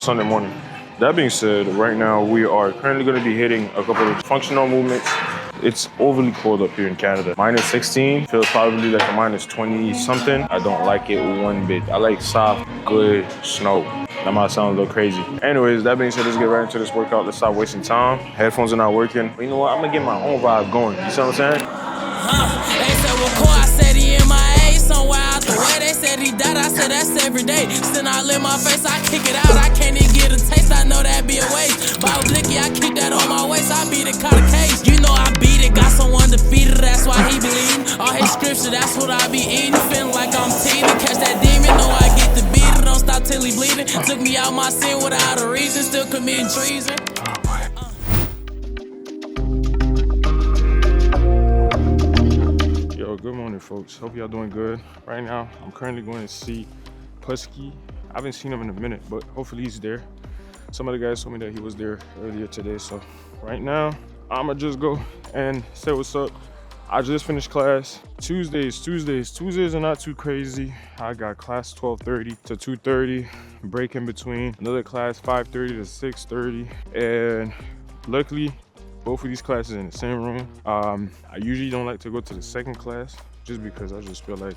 Sunday morning. That being said, right now we are currently going to be hitting a couple of functional movements. It's overly cold up here in Canada. Minus 16 feels probably like a minus 20 something. I don't like it one bit. I like soft, good snow. That might sound a little crazy. Anyways, that being said, let's get right into this workout. Let's stop wasting time. Headphones are not working. But you know what? I'm gonna get my own vibe going. You see what I'm saying? They said, well, Cole, I said he in my A somewhere out the way. They said he died, I said that's every day. Still not live my face, I kick it out. I can't even get a taste, I know that be a waste. Bob Blicky, I keep that on my waist. I beat it, caught a case. You know I beat it, got someone defeated, that's why he bleeding. All his scripture, that's what I be eating. Feeling like I'm teething, catch that demon, know I get to beat it. Don't stop till he bleeding. Took me out my sin without a reason, still committing treason. Yo, good morning, folks. Hope y'all doing good. Right now, I'm currently going to see Pusky. I haven't seen him in a minute, but hopefully he's there. Some of the guys told me that he was there earlier today, so right now, I'ma just go and say what's up. I just finished class. Tuesdays are not too crazy. I got class 12:30 to 2:30, break in between. Another class 5:30 to 6:30, and luckily, both of these classes in the same room. I usually don't like to go to the second class just because I just feel like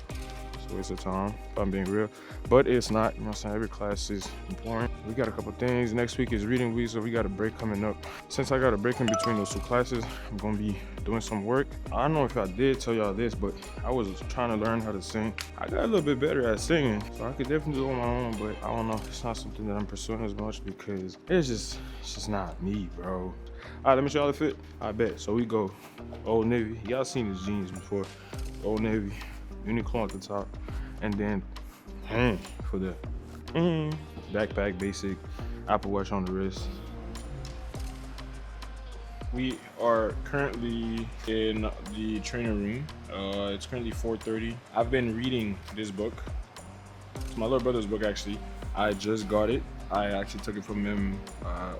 it's a waste of time, if I'm being real. But it's not, you know what I'm saying? Every class is important. We got a couple things. Next week is reading week, so we got a break coming up. Since I got a break in between those two classes, I'm gonna be doing some work. I don't know if I did tell y'all this, but I was trying to learn how to sing. I got a little bit better at singing, so I could definitely do it on my own, but I don't know. It's not something that I'm pursuing as much because it's just not me, bro. All right, let me show y'all the fit. I bet. So we go Old Navy. Y'all seen his jeans before. Old Navy, Uniqlo at the top, and then for the backpack, basic, Apple Watch on the wrist. We are currently in the training room. It's currently 4:30. I've been reading this book. It's my little brother's book, actually. I just got it. I actually took it from him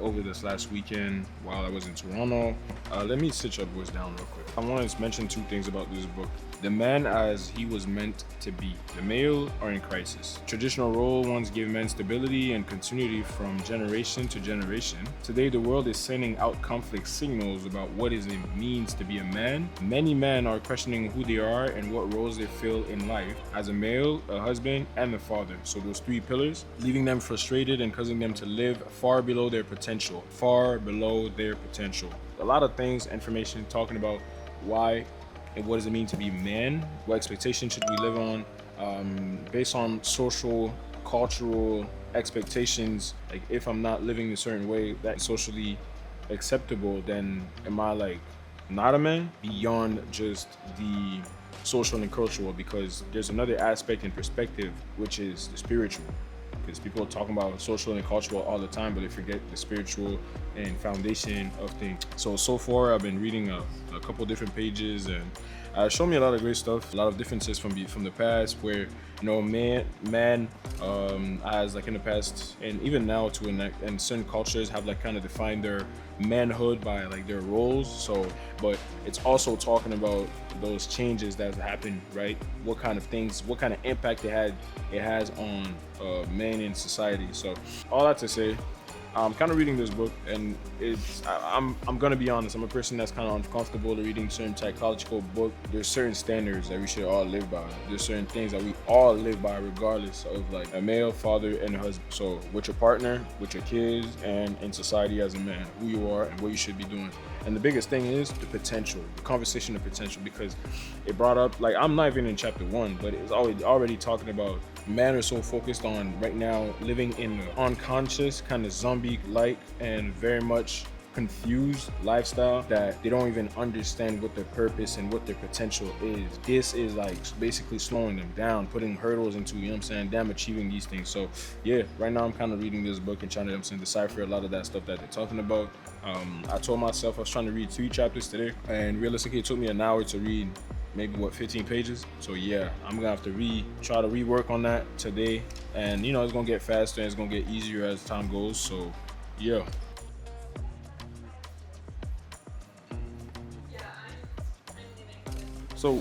over this last weekend while I was in Toronto. Let me sit your boys down real quick. I want to mention two things about this book. The man as he was meant to be. The male are in crisis. Traditional role once gave men stability and continuity from generation to generation. Today, the world is sending out conflict signals about what it means to be a man. Many men are questioning who they are and what roles they fill in life as a male, a husband, and a father. So those three pillars, leaving them frustrated and causing them to live far below their potential. Far below their potential. A lot of things, information talking about why and what does it mean to be man? What expectations should we live on? Based on social, cultural expectations, like if I'm not living a certain way that's socially acceptable, then am I like not a man? Beyond just the social and cultural, because there's another aspect and perspective, which is the spiritual. Because people are talking about social and cultural all the time, but they forget the spiritual and foundation of things. So far, I've been reading a couple different pages, and showed me a lot of great stuff, a lot of differences from the past, where you know man as like in the past and even now to and certain cultures have like kind of defined their manhood by like their roles. So, but it's also talking about those changes that happened, right? What kind of things, what kind of impact it has on men in society. So all that to say, I'm kind of reading this book, and I'm gonna be honest, I'm a person that's kind of uncomfortable to reading certain psychological book. There's certain standards that we should all live by. There's certain things that we all live by regardless of like a male, father, and a husband. So with your partner, with your kids, and in society as a man, who you are and what you should be doing. And the biggest thing is the potential, the conversation of potential, because it brought up, like, I'm not even in chapter 1, but it's already talking about men are so focused on right now living in the unconscious, kind of zombie-like and very much confused lifestyle that they don't even understand what their purpose and what their potential is. This is like basically slowing them down, putting hurdles into, you know what I'm saying, them achieving these things. So yeah, right now I'm kind of reading this book and trying to, you know what I'm saying, decipher a lot of that stuff that they're talking about. I told myself I was trying to read 3 chapters today, and realistically it took me an hour to read maybe 15 pages. So yeah, I'm gonna have to try to rework on that today, and you know, it's gonna get faster and it's gonna get easier as time goes. So yeah. So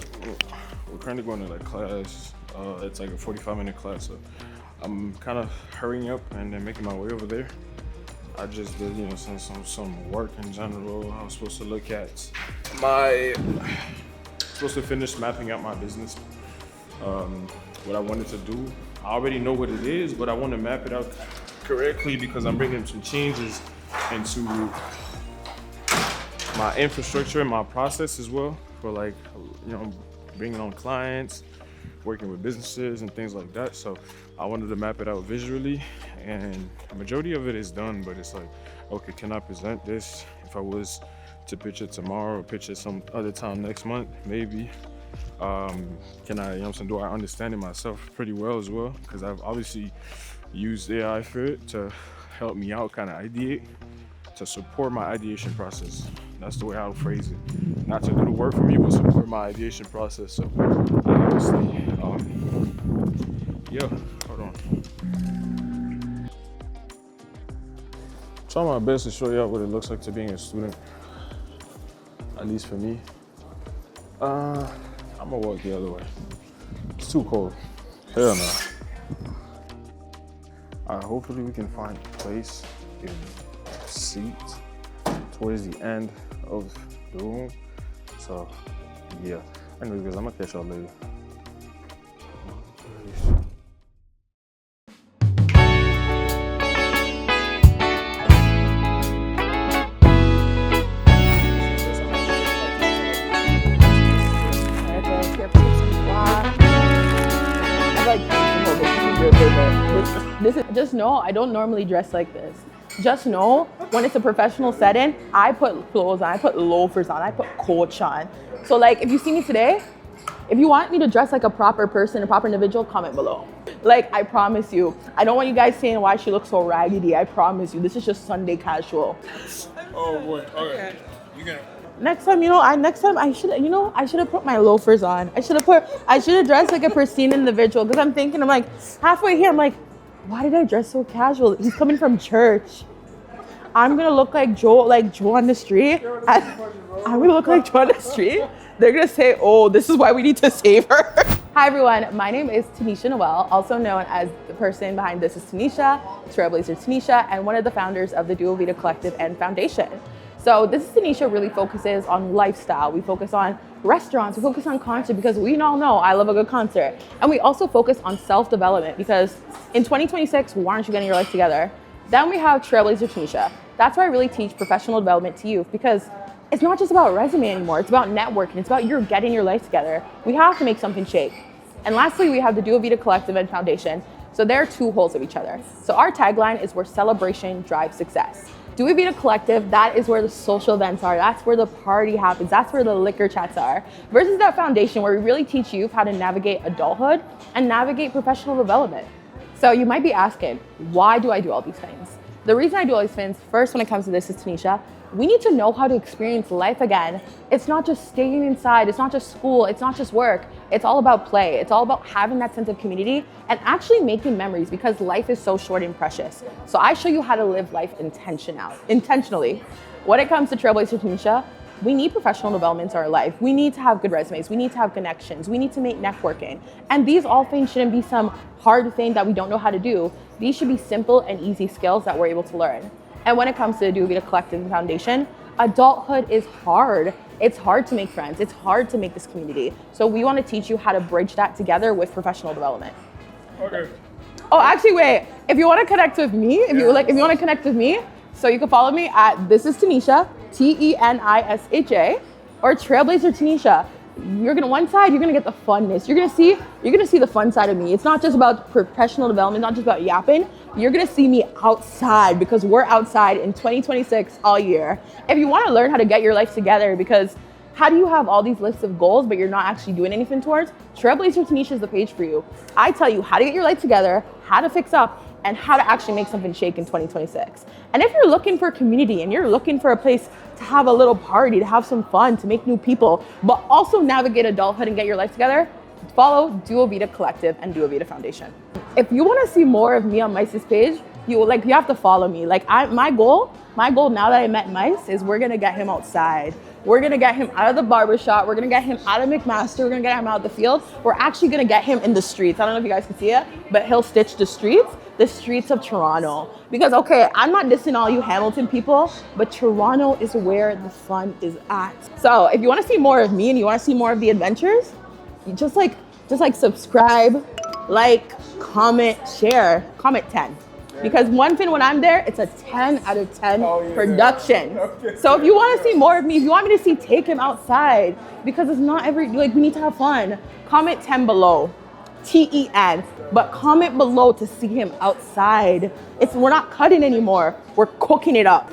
we're currently going to like class. It's like a 45-minute class. So I'm kind of hurrying up and then making my way over there. I just did, some work in general. I was supposed to look at supposed to finish mapping out my business. What I wanted to do. I already know what it is, but I want to map it out correctly because I'm bringing some changes into my infrastructure and my process as well for bringing on clients, working with businesses and things like that. So I wanted to map it out visually, and the majority of it is done, but it's like, okay, can I present this? If I was to pitch it tomorrow or pitch it some other time next month, maybe. Can I, do I understand it myself pretty well as well? Because I've obviously used AI for it to help me out, kind of ideate, to support my ideation process. That's the way I'll phrase it. Not to do the work for me, but support my ideation process. So I obviously, hold on. Try my best to show you what it looks like to being a student, at least for me. I'm gonna walk the other way. It's too cold. Hell no. Hopefully we can find a place, get a seat towards the end of the room. So yeah. Anyways, guys, I'm gonna catch y'all later. Just know I don't normally dress like this. Just know when it's a professional setting, I put clothes on, I put loafers on, I put coach on. So like if you see me today, if you want me to dress like a proper person, a proper individual, comment below. Like I promise you, I don't want you guys saying why she looks so raggedy. I promise you, this is just Sunday casual. Oh boy, okay. You gonna Next time, I should have put my loafers on. I should have dressed like a pristine individual, because I'm like, halfway here, I'm like, why did I dress so casual? He's coming from church. I'm gonna look like Joe on the street. I'm gonna look like Joe on the street. They're gonna say, oh, this is why we need to save her. Hi everyone, my name is Tenisha Noel, also known as the person behind This is Tenisha, Trailblazer Tenisha, and one of the founders of the Duo Vita Collective and Foundation. So This is Tenisha really focuses on lifestyle. We focus on restaurants, we focus on concert, because we all know I love a good concert. And we also focus on self-development, because in 2026, why aren't you getting your life together? Then we have Trailblazer Tenisha. That's where I really teach professional development to youth, because it's not just about resume anymore. It's about networking. It's about you getting your life together. We have to make something shake. And lastly, we have the Duo Vita Collective and Foundation. So they're two holes of each other. So our tagline is where celebration drives success. Duo Vita Collective, that is where the social events are. That's where the party happens. That's where the liquor chats are. Versus that Foundation, where we really teach youth how to navigate adulthood and navigate professional development. So you might be asking, why do I do all these things? The reason I do all these things, first, when it comes to This is Tenisha, we need to know how to experience life again. It's not just staying inside, it's not just school, it's not just work. It's all about play. It's all about having that sense of community and actually making memories, because life is so short and precious. So I show you how to live life intentionally. When it comes to Trailblazer Tenisha, we need professional developments in our life. We need to have good resumes. We need to have connections. We need to make networking. And these all things shouldn't be some hard thing that we don't know how to do. These should be simple and easy skills that we're able to learn. And when it comes to the Duo Vita Collective and Foundation, adulthood is hard. It's hard to make friends. It's hard to make this community. So we want to teach you how to bridge that together with professional development. Okay. Oh, actually, wait. If you want to connect with me, if you want to connect with me, so you can follow me at This is Tenisha, Tenisha, or Trailblazer Tenisha. One side, you're gonna get the funness. You're gonna see the fun side of me. It's not just about professional development, not just about yapping. You're gonna see me outside, because we're outside in 2026 all year. If you wanna learn how to get your life together, because how do you have all these lists of goals, but you're not actually doing anything towards? Trailblazer Tenisha is the page for you. I tell you how to get your life together, how to fix up, and how to actually make something shake in 2026. And if you're looking for a community and you're looking for a place to have a little party, to have some fun, to make new people, but also navigate adulthood and get your life together, follow Duo Vita Collective and Duo Vita Foundation. If you want to see more of me on Mice's page, you have to follow me. My goal now that I met Mice is we're gonna get him outside. We're gonna get him out of the barbershop. We're gonna get him out of McMaster. We're gonna get him out of the field. We're actually gonna get him in the streets. I don't know if you guys can see it, but he'll stitch the streets of Toronto. Because, okay, I'm not dissing all you Hamilton people, but Toronto is where the fun is at. So if you wanna see more of me and you wanna see more of the adventures, you just like subscribe, like, comment, share, comment 10. Because one thing when I'm there, it's a 10 out of 10 production. Okay. So if you want to see more of me, if you want me to see take him outside, because it's not every, like, we need to have fun, comment 10 below, TEN, but comment below to see him outside. We're not cutting anymore, we're cooking it up.